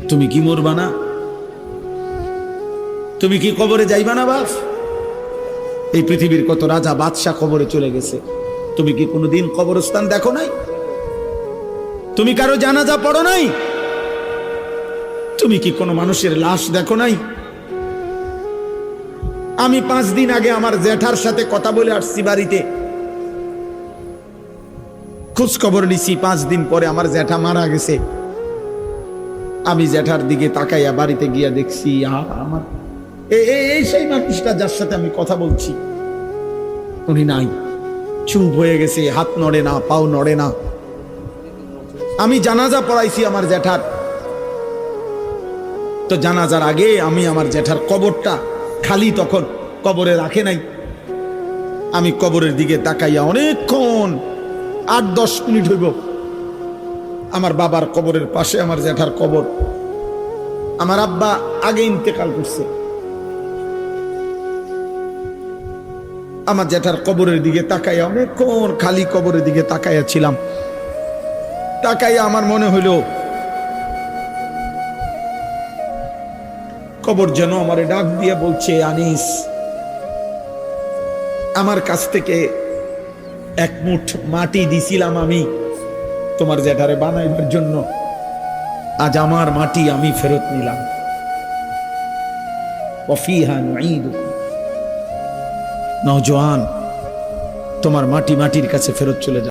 তুমি কি মরবা না? তুমি কি কবরে যাইবা না বাপ? এই পৃথিবীর কত রাজা বাদশাহ কবরে চলে গেছে, তুমি কি কোনোদিন কবরস্থান দেখো নাই? তুমি কারো জানাজা পড়ো নাই? তুমি কি কোনো মানুষের লাশ দেখো নাই? আমি 5 দিন আগে আমার জ্যাঠার সাথে কথা বলে আসছি, বাড়িতে খোঁজ খবর নিছি। 5 দিন পরে আমার জ্যাঠা মারা গেছে। আমি জ্যাঠার দিকে তাকাইয়া বাড়িতে গিয়া দেখছি আমার এই সেই মানুষটা যার সাথে আমি কথা বলছি, উনি নাই, চুপ হয়ে গেছে, হাত নড়ে না, পাও নড়ে না। আমি জানাজা পড়াইছি আমার জ্যাঠার, তো জানাজার আগে আমি আমার জ্যাঠার কবরটা খালি, তখন কবরে রাখে নাই। আমি কবরের দিকে তাকাইয়া অনেকক্ষণ 8-10 মিনিট হইব, আমার বাবার কবরের পাশে আমার জ্যাঠার কবর। আমার আব্বা আগে ইন্তেকাল করছে। আমার জ্যাঠার কবরের দিকে তাকাইয়া অনেকক্ষণ খালি কবরের দিকে তাকাইয়া ছিলাম। তাকাইয়া আমার মনে হইল কবর যেন আমারে ডাক দিয়ে বলছে, আনিস, আমার কাছ থেকে 1 মুঠ মাটি দিছিলাম আমি তোমার জ্যাঠারে বানাইবার জন্য, আজ আমার মাটি আমি ফেরত নিলাম। ওয়াফিহা নুঈদুকুম। নওজোয়ান, তোমার মাটি মাটির কাছে ফেরত চলে যাও।